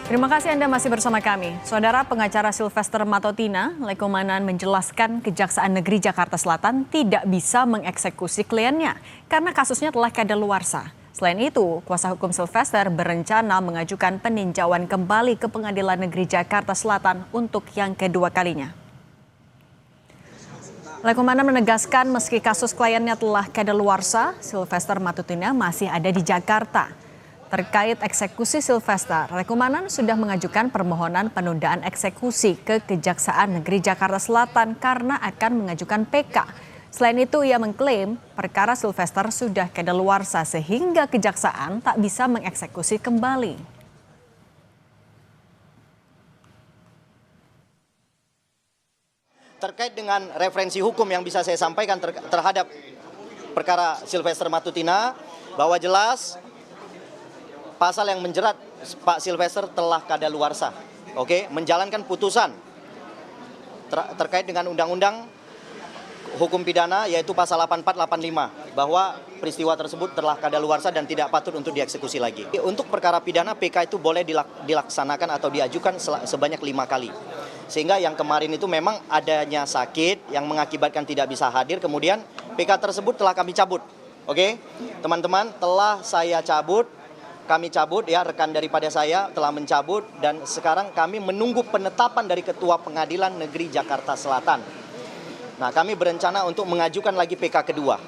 Terima kasih Anda masih bersama kami. Saudara pengacara Sylvester Matotina, Lekomanan menjelaskan Kejaksaan Negeri Jakarta Selatan tidak bisa mengeksekusi kliennya karena kasusnya telah kadaluarsa. Selain itu, kuasa hukum Sylvester berencana mengajukan peninjauan kembali ke Pengadilan Negeri Jakarta Selatan untuk yang kedua kalinya. Lekomanan menegaskan meski kasus kliennya telah kadaluarsa, Sylvester Matotina masih ada di Jakarta. Terkait eksekusi Sylvester, Lekomanan sudah mengajukan permohonan penundaan eksekusi ke Kejaksaan Negeri Jakarta Selatan karena akan mengajukan PK. Selain itu, ia mengklaim perkara Sylvester sudah kadaluarsa sehingga Kejaksaan tak bisa mengeksekusi kembali. Terkait dengan referensi hukum yang bisa saya sampaikan terhadap perkara Sylvester Matotina, bahwa jelas pasal yang menjerat Pak Sylvester telah kadaluarsa, menjalankan putusan terkait dengan undang-undang hukum pidana yaitu pasal 8485 bahwa peristiwa tersebut telah kadaluarsa dan tidak patut untuk dieksekusi lagi. Untuk perkara pidana PK itu boleh dilaksanakan atau diajukan sebanyak 5 kali. Sehingga yang kemarin itu memang adanya sakit yang mengakibatkan tidak bisa hadir, kemudian PK tersebut telah kami cabut. Teman-teman, telah saya cabut. Kami cabut, rekan daripada saya telah mencabut dan sekarang kami menunggu penetapan dari Ketua Pengadilan Negeri Jakarta Selatan. Nah, kami berencana untuk mengajukan lagi PK kedua.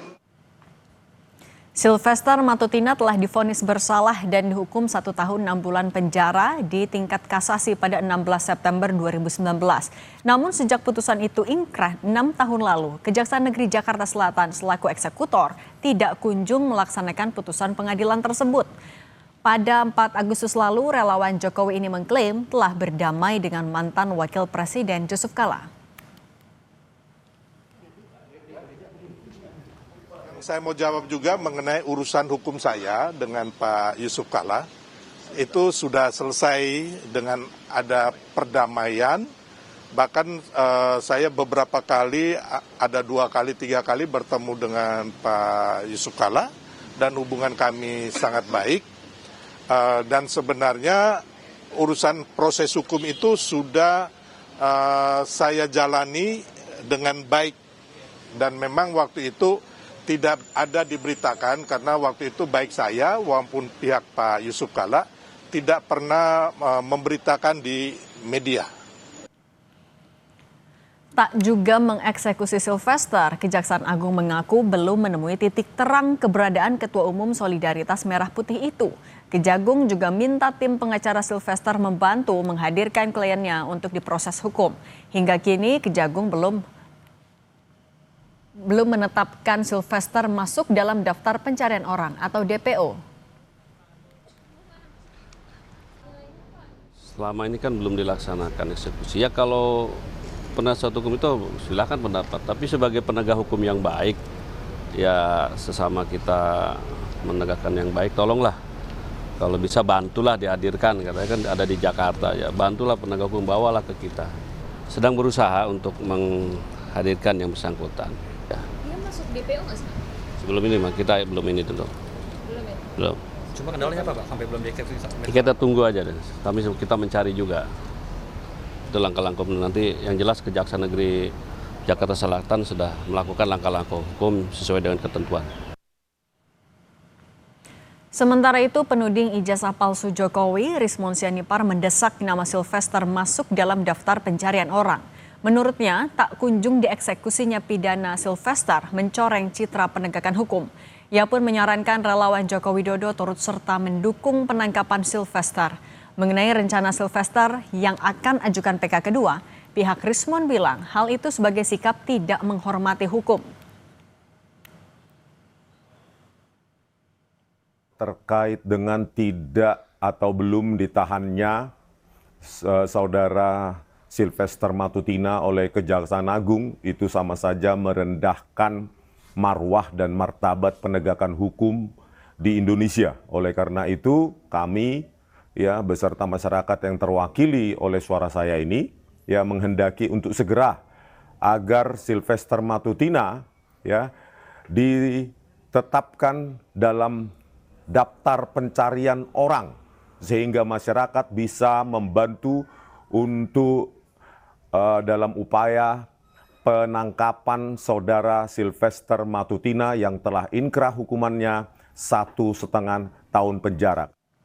Sylvester Matotina telah divonis bersalah dan dihukum 1 tahun 6 bulan penjara di tingkat kasasi pada 16 September 2019. Namun sejak putusan itu ingkrah 6 tahun lalu, Kejaksaan Negeri Jakarta Selatan selaku eksekutor tidak kunjung melaksanakan putusan pengadilan tersebut. Pada 4 Agustus lalu, relawan Jokowi ini mengklaim telah berdamai dengan mantan Wakil Presiden Yusuf Kala. Saya mau jawab juga mengenai urusan hukum saya dengan Pak Yusuf Kala. Itu sudah selesai dengan ada perdamaian. Bahkan saya beberapa kali, ada 2 kali, 3 kali bertemu dengan Pak Yusuf Kala. Dan hubungan kami sangat baik. Dan sebenarnya urusan proses hukum itu sudah saya jalani dengan baik. Dan memang waktu itu tidak ada diberitakan karena waktu itu baik saya maupun pihak Pak Yusuf Kala tidak pernah memberitakan di media. Tak juga mengeksekusi Sylvester, Kejaksaan Agung mengaku belum menemui titik terang keberadaan Ketua Umum Solidaritas Merah Putih itu. Kejagung juga minta tim pengacara Sylvester membantu menghadirkan kliennya untuk diproses hukum. Hingga kini Kejagung belum menetapkan Sylvester masuk dalam daftar pencarian orang atau DPO. Selama ini kan belum dilaksanakan eksekusi. Ya kalau penasihat hukum itu silakan pendapat. Tapi sebagai penegak hukum yang baik, ya sesama kita menegakkan yang baik, tolonglah. Kalau bisa bantulah dihadirkan, katanya kan ada di Jakarta, ya bantulah penegak hukum, bawalah ke kita. Sedang berusaha untuk menghadirkan yang bersangkutan. Ya. Dia masuk DPO nggak sih? Sebelum ini kita belum ini dulu. Belum ya? Belum. Cuma kendalanya apa Pak? Sampai belum dieksekusi? Kita tunggu aja deh. Kita mencari juga. Itu langkah-langkah nanti yang jelas Kejaksaan Negeri Jakarta Selatan sudah melakukan langkah-langkah hukum sesuai dengan ketentuan. Sementara itu, penuding ijazah palsu Jokowi, Rismon Sianipar mendesak nama Sylvester masuk dalam daftar pencarian orang. Menurutnya, tak kunjung dieksekusinya pidana Sylvester mencoreng citra penegakan hukum. Ia pun menyarankan relawan Joko Widodo turut serta mendukung penangkapan Sylvester. Mengenai rencana Sylvester yang akan ajukan PK kedua, pihak Rismon bilang hal itu sebagai sikap tidak menghormati hukum. Terkait dengan tidak atau belum ditahannya saudara Sylvester Matotina oleh Kejaksaan Agung, itu sama saja merendahkan marwah dan martabat penegakan hukum di Indonesia. Oleh karena itu kami beserta masyarakat yang terwakili oleh suara saya ini menghendaki untuk segera agar Sylvester Matotina ditetapkan dalam daftar pencarian orang sehingga masyarakat bisa membantu untuk dalam upaya penangkapan saudara Sylvester Matutina yang telah inkrah hukumannya 1,5 tahun penjara.